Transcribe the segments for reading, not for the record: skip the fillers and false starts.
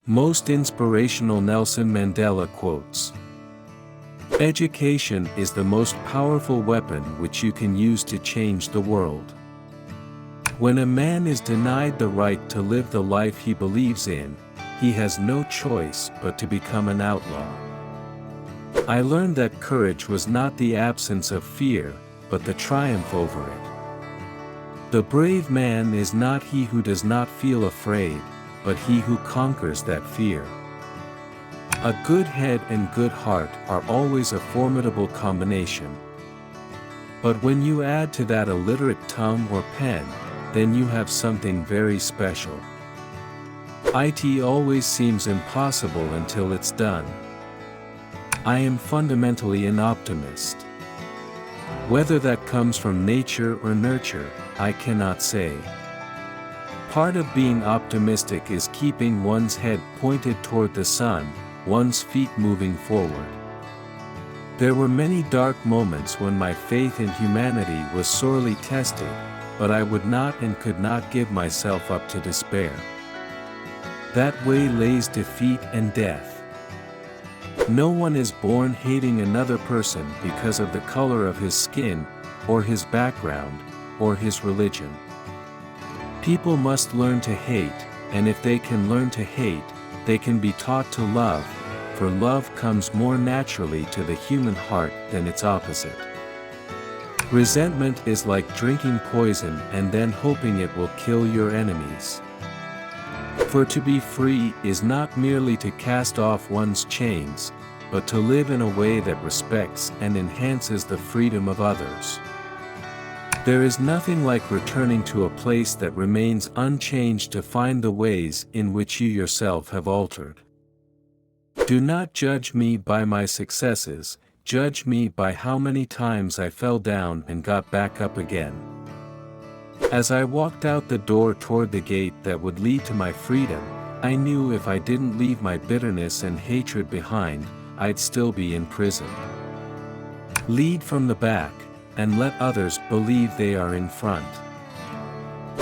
Most inspirational Nelson Mandela quotes. Education is the most powerful weapon which you can use to change the world. When a man is denied the right to live the life he believes in, he has no choice but to become an outlaw. I learned that courage was not the absence of fear, but the triumph over it. The brave man is not he who does not feel afraid, but he who conquers that fear. A good head and good heart are always a formidable combination. But when you add to that a literate tongue or pen, then you have something very special. It always seems impossible until it's done. I am fundamentally an optimist. Whether that comes from nature or nurture, I cannot say. Part of being optimistic is keeping one's head pointed toward the sun, one's feet moving forward. There were many dark moments when my faith in humanity was sorely tested, but I would not and could not give myself up to despair. That way lays defeat and death. No one is born hating another person because of the color of his skin, or his background, or his religion. People must learn to hate, and if they can learn to hate, they can be taught to love, for love comes more naturally to the human heart than its opposite. Resentment is like drinking poison and then hoping it will kill your enemies. For to be free is not merely to cast off one's chains, but to live in a way that respects and enhances the freedom of others. There is nothing like returning to a place that remains unchanged to find the ways in which you yourself have altered. Do not judge me by my successes, judge me by how many times I fell down and got back up again. As I walked out the door toward the gate that would lead to my freedom, I knew if I didn't leave my bitterness and hatred behind, I'd still be in prison. Lead from the back, and let others believe they are in front.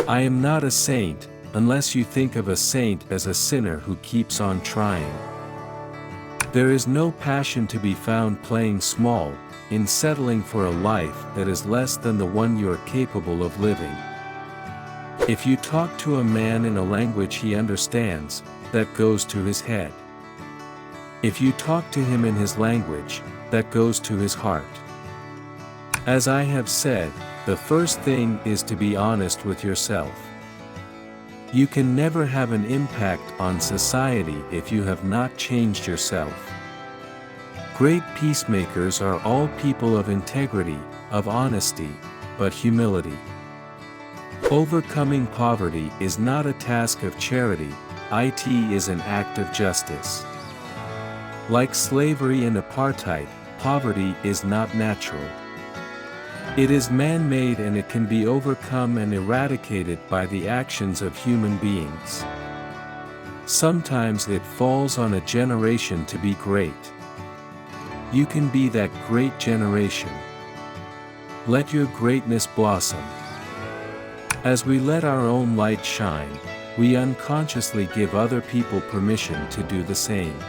I am not a saint, unless you think of a saint as a sinner who keeps on trying. There is no passion to be found playing small, in settling for a life that is less than the one you are capable of living. If you talk to a man in a language he understands, that goes to his head. If you talk to him in his language, that goes to his heart. As I have said, the first thing is to be honest with yourself. You can never have an impact on society if you have not changed yourself. Great peacemakers are all people of integrity, of honesty, but humility. Overcoming poverty is not a task of charity, it is an act of justice. Like slavery and apartheid, poverty is not natural. It is man-made and it can be overcome and eradicated by the actions of human beings. Sometimes it falls on a generation to be great. You can be that great generation. Let your greatness blossom. As we let our own light shine, we unconsciously give other people permission to do the same.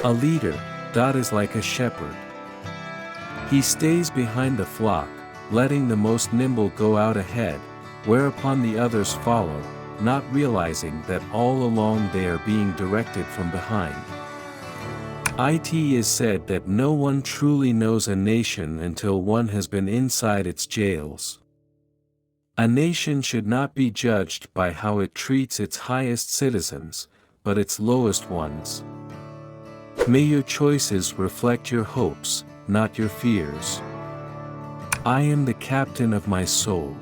A leader, is like a shepherd. He stays behind the flock, letting the most nimble go out ahead, whereupon the others follow, not realizing that all along they are being directed from behind. It is said that no one truly knows a nation until one has been inside its jails. A nation should not be judged by how it treats its highest citizens, but its lowest ones. May your choices reflect your hopes, not your fears. I am the captain of my soul.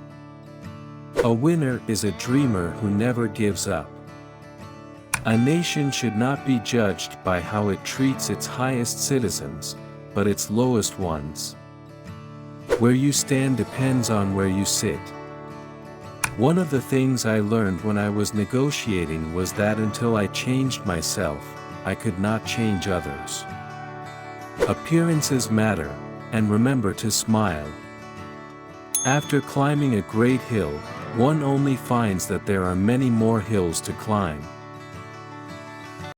A winner is a dreamer who never gives up. A nation should not be judged by how it treats its highest citizens, but its lowest ones. Where you stand depends on where you sit. One of the things I learned when I was negotiating was that until I changed myself, I could not change others. Appearances matter, and remember to smile. After climbing a great hill, one only finds that there are many more hills to climb.